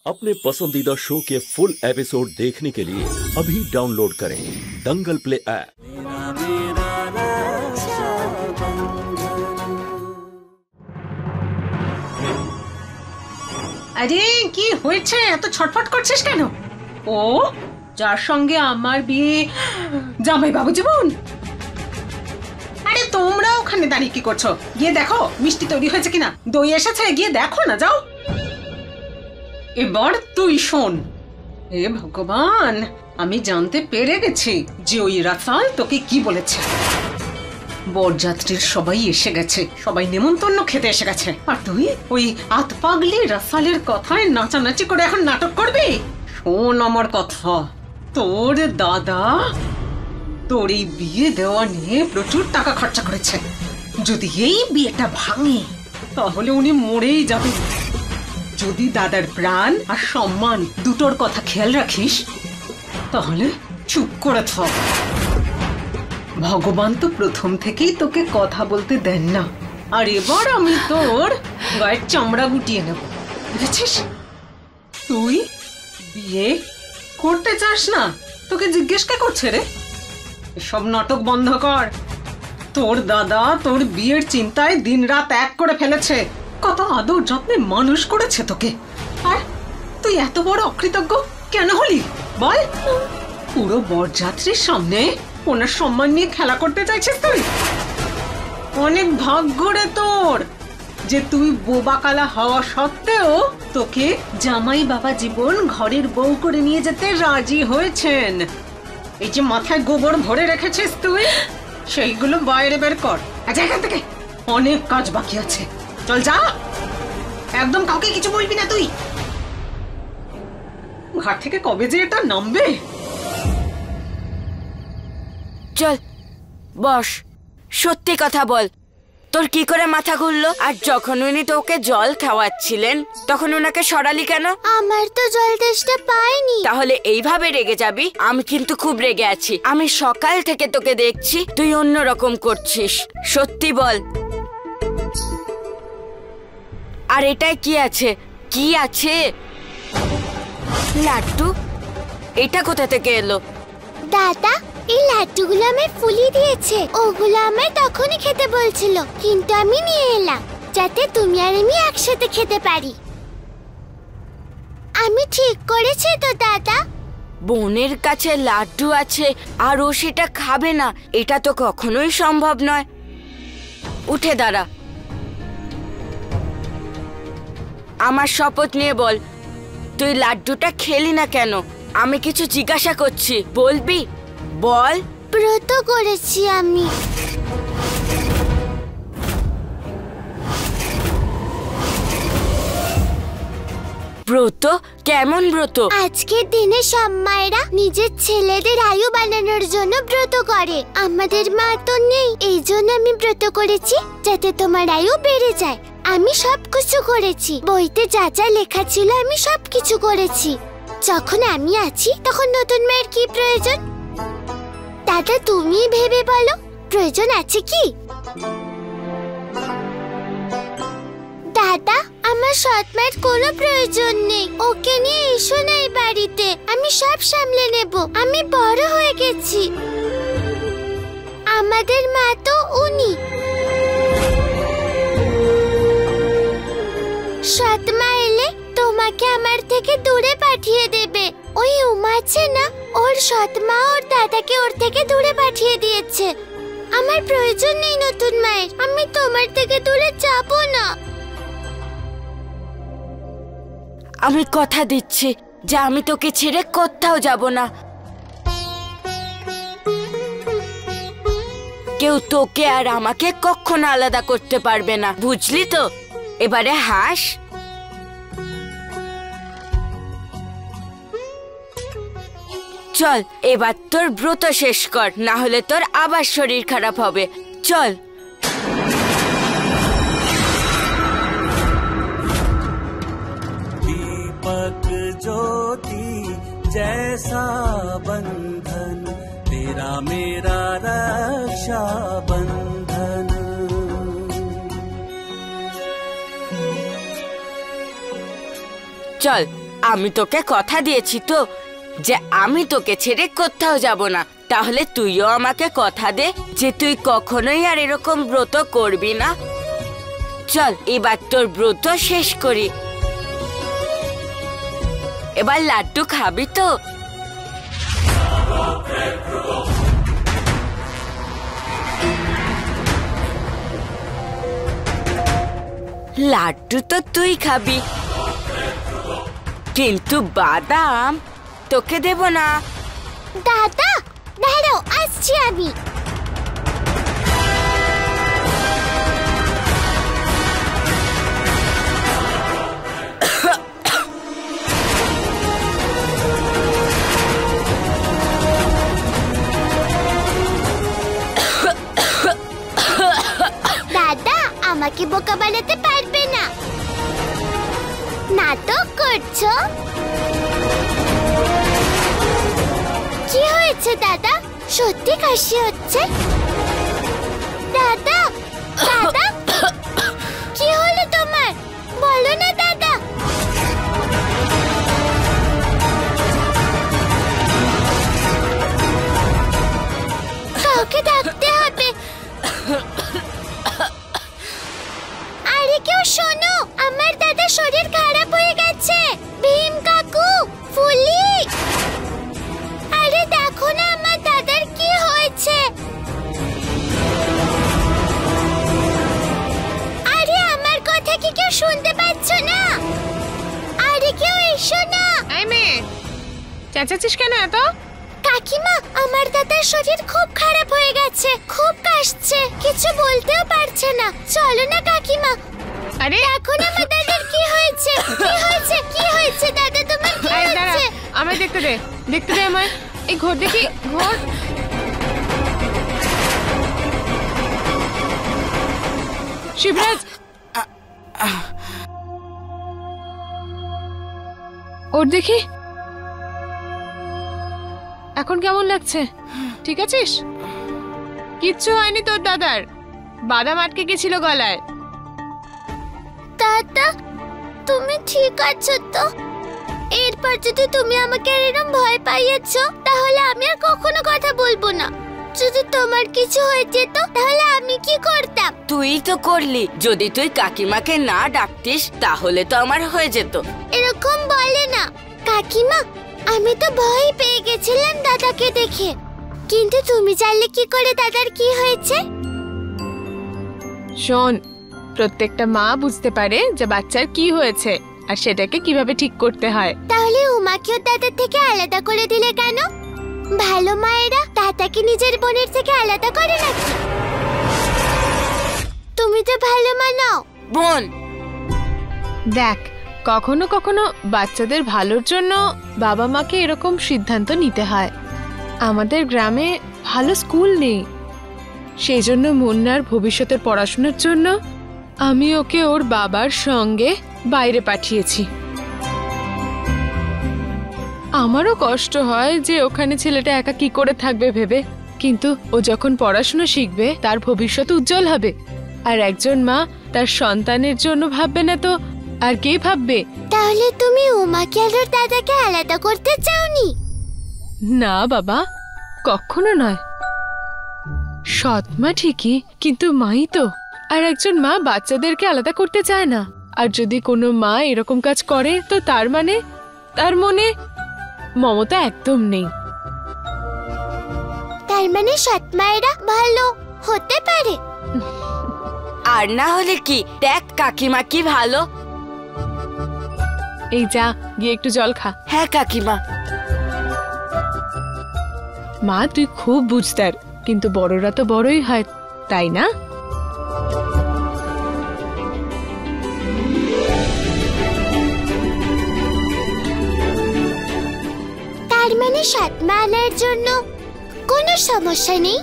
अपने पसंदीदा शो के फुल एपिसोड देखने के लिए अभी डाउनलोड करें दंगल प्ले ऐप। আরে কি হয়েছে, এত ছটফট করছিস কেন? ও যার সঙ্গে আমার বিয়ে, জামাই বাবু জীবন। আরে তোমরা ওখানে দাঁড়িয়ে কি করছো? গিয়ে দেখো মিষ্টি তৈরি হয়েছে কিনা, দই এসেছে, গিয়ে দেখো না, যাও। এবার তুই শোন। হে ভগবান, আমি জানতে পেরে গেছি যে ওই রাফাল তোকে কি বলেছে। বরযাত্রীর সবাই এসে গেছে, সবাই নেমন্তন্ন খেতে এসে গেছে, আর তুই ওই আতপাগলি রাফালের কথায় নাচানাচি করে এখন নাটক করবি। শোন আমার কথা, তোর দাদা তোর এই বিয়ে দেওয়া নিয়ে প্রচুর টাকা খরচা করেছে। যদি এই বিয়েটা ভাঙে তাহলে উনি মরেই যাবেন। যদি দাদার প্রাণ আর সম্মান দুটোর কথা খেয়াল রাখিস তাহলে চুপ করে থাক। ভগবান তো প্রথম থেকেই তোকে কথা বলতে দেন না, আর এবার আমি তোর গায়ের চামড়া গুটিয়ে নেব, বুঝেছিস? তুই বিয়ে করতে চাস না, তোকে জিজ্ঞেস কে করছে রে? এসব নাটক বন্ধ কর। তোর দাদা তোর বিয়ের চিন্তায় দিনরাত এক করে ফেলেছে, কত আদর যত্নে মানুষ করেছে তোকে, আর তুই এত বড় অকৃতজ্ঞ কেন হলি বল? পুরো বরযাত্রীর সামনে ওনার সম্মান নিয়ে খেলা করতে চাইছিস তুই? অনেক ভাগ্য রে তোর যে তুই বোবাকালা হওয়া সত্ত্বেও তোকে জামাই বাবা জীবন ঘরের বউ করে নিয়ে যেতে রাজি হয়েছেন। এই যে মাথায় গোবর ভরে রেখেছিস তুই, সেইগুলো বাইরে বের কর। এখান থেকে অনেক কাজ বাকি আছে, চল যা। একদম কাউকে কিছু বলবি না তুই। ঘাট থেকে কবে যে এটা নামবে। চল বস, সত্যি কথা বল, তোর কি করে মাথা ঘুরলো? আর যখন উনি তোকে জল খাওয়াচ্ছিলেন তখন ওনাকে সরালি কেন? আমার তো জল তেষ্টা পাইনি। তাহলে এইভাবে রেগে যাবি? আমি কিন্তু খুব রেগে আছি। আমি সকাল থেকে তোকে দেখছি তুই অন্যরকম করছিস। সত্যি বল। আর এটাই কি আছে? কি আছে? লাড্ডু? এটা কোথা থেকে এলো? দাদা এই লাড্ডুগুলো আমায় ফুলি দিয়েছে, ওগুলো আমায় তখনই খেতে বলছিল, কিন্তু আমি নিয়ে এলাম যাতে তুমি আর আমি একসাথে খেতে পারি। আমি ঠিক করেছি তো দাদা? বোনের কাছে লাড্ডু আছে আর ও সেটা খাবে না, এটা তো কখনোই সম্ভব নয়। উঠে দাঁড়া, আমার শপথ নিয়ে বল তুই লাড্ডুটা খেলি না কেন? আমি কিছু জিজ্ঞাসা করছি, বলবি? বল। ব্রত করেছি আমি। ব্রত? কেমন ব্রত? আজকের দিনে সব মায়েরা নিজের ছেলেদের আয়ু বানানোর জন্য ব্রত করে। আমাদের মা তো নেই, এই জন্য আমি ব্রত করেছি যাতে তোমার আয়ু বেড়ে যায়। আমি সবকিছু করেছি, বইতে যা যা লেখা ছিল আমি সবকিছু করেছি। যখন আমি আছি তখন নতুন মায়ের কি প্রয়োজন? দাদা তুমি ভেবে বলো, প্রয়োজন আছে কি? দাদা আমার সৎ মায়ের কোনো প্রয়োজন নেই, ওকে নিয়ে এসো না এই বাড়িতে, আমি সব সামলে নেব। আমি বড় হয়ে গেছি, আমাদের মা তো উনি। সৎ মা এলে তোমাকে আমার থেকে দূরে পাঠিয়ে দেবে। ওই উমা আছে না, ওর সৎ মা ওর দাদাকে ওর থেকে দূরে পাঠিয়ে দিয়েছে। আমার প্রয়োজন নেই নতুন মায়ের, আমি তোমার থেকে দূরে যাব না। আমি কথা দিচ্ছি যে আমি তোকে ছেড়ে কোথাও যাব না। কেউ তোকে আর আমাকে কখনো আলাদা করতে পারবে না, বুঝলি তো? এবারে হাস। চল এবার তোর ব্রত শেষ কর, না হলে তোর আবার শরীর খারাপ হবে। চল। दीपक ज्योति जैसा बंधन, तेरा मेरा रक्षा बंधन। চল আমি তোকে কথা দিয়েছি তো যে আমি তোকে ছেড়ে কোথাও যাব না। তাহলে তুইও আমাকে কথা দে যে তুই কখনোই আর এরকম ব্রত করবি না। চল এবার তোর ব্রত শেষ করি। এবার লাড্ডু খাবি তো? লাড্ডু তো তুই খাবি, কিন্তু বাদাম তোকে দেব না। দাদা দাঁড়াও, আসছি আমি। দাদা আমাকে বোকা বানাতে পারবে না। নাটক করছো? কি হয়েছে দাদা? সত্যি কাশি হচ্ছে? দাদা দাদা কি হলো তোমার? বলো না দাদা। কাউকে ডাকতে হবে। আরে কেউ শোনো, আমার দাদার শরীর খারাপ হয়ে গেছে। ভীম কাকু, ফুলি, আরে দেখো না আমার দাদার কি হয়েছে। আরে আমার কথা কি কেউ শুনতে পাচ্ছ না? আরে কেউ এসো না। এই মেয়ে, চেঁচাচ্ছিস কেন এত? কাকিমা, আমার দাদার শরীর খুব খারাপ হয়ে গেছে, খুব কাশছে, কিছু বলতেও পারছে না। চলো না কাকিমা। আরে দেখো না আমার দাদার কি হয়েছে। কি হয়েছে? কি হয়েছে দাদা তোমার? কি হয়েছে? আমায় দেখতে দে, দেখতে দে আমায়। এই ঘোর দেখি, ঘোর। শিবরাজ, ওর দেখি এখন কেমন লাগছে? ঠিক আছিস? কিচ্ছু হয়নি তোর দাদার, বাদাম আটকে গেছিল গলায়। দাদা তুমি ঠিক আছো তো? এরপর যদি তুমি আমাকে এরকম ভয় পাইয়েছো তাহলে আমি আর কখনো কথা বলবো না। যদি তোমার কিছু হয়ে যেত তাহলে আমি কি করতাম? তুই তো করলি। যদি তুই কাকিমাকে না ডাকতিস তাহলে তো আমার হয়ে যেত। এরকম বলে না কাকিমা, আমি তো ভয় পেয়ে গেছিলাম দাদাকে দেখে। কিন্তু তুমি জানলে কি করে দাদার কি হয়েছে? শোন, প্রত্যেকটা মা বুঝতে পারে যে বাচ্চার কি হয়েছে আর সেটাকে কিভাবে ঠিক করতে হয়। তাহলে উমাকেও দাদার থেকে আলাদা করে দিলে কেন? ভালো মায়েরা দাদাকে নিজের বোনের থেকে আলাদা করে নাকি? তুমি তো ভালো মা নাও। বোন, দেখ, কখনো কখনো বাচ্চাদের ভালোর জন্য বাবা মাকে এরকম সিদ্ধান্ত নিতে হয়। আমাদের গ্রামে ভালো স্কুল নেই, সেই জন্য মুন্নার ভবিষ্যতের পড়াশোনার জন্য আমি ওকে ওর বাবার সঙ্গে বাইরে পাঠিয়েছি। আমারও কষ্ট হয় যে ওখানে ছেলেটা একা কি করে থাকবে ভেবে, কিন্তু ও যখন পড়াশোনা শিখবে তার ভবিষ্যৎ উজ্জ্বল হবে। আর একজন মা তার সন্তানের জন্য ভাববে না তো আর কে ভাববে? তাহলে তুমি উমাকে আর ওর দাদাকে আলাদা করতে চাওনি? না বাবা, কখনো নয়। সৎ মা ঠিকই, কিন্তু মাই তো। আর একজন মা বাচ্চাদেরকে আলাদা করতে চায় না। আর যদি কোনো মা এরকম কাজ করে তো তার মনে মমতা একদম নেই। তার মানে সৎ মায়েরা ভালো হতে পারে? আর না হলে কি? দেখ কাকিমা কি ভালো। এই যা, গিয়ে একটু জল খা। হ্যাঁ কাকিমা। মা তুই খুব বুঝদার, কিন্তু বড়রা তো বড়ই হয়, তাই না? তার মানে সৎ মা আনার জন্য কোনো সমস্যা নেই?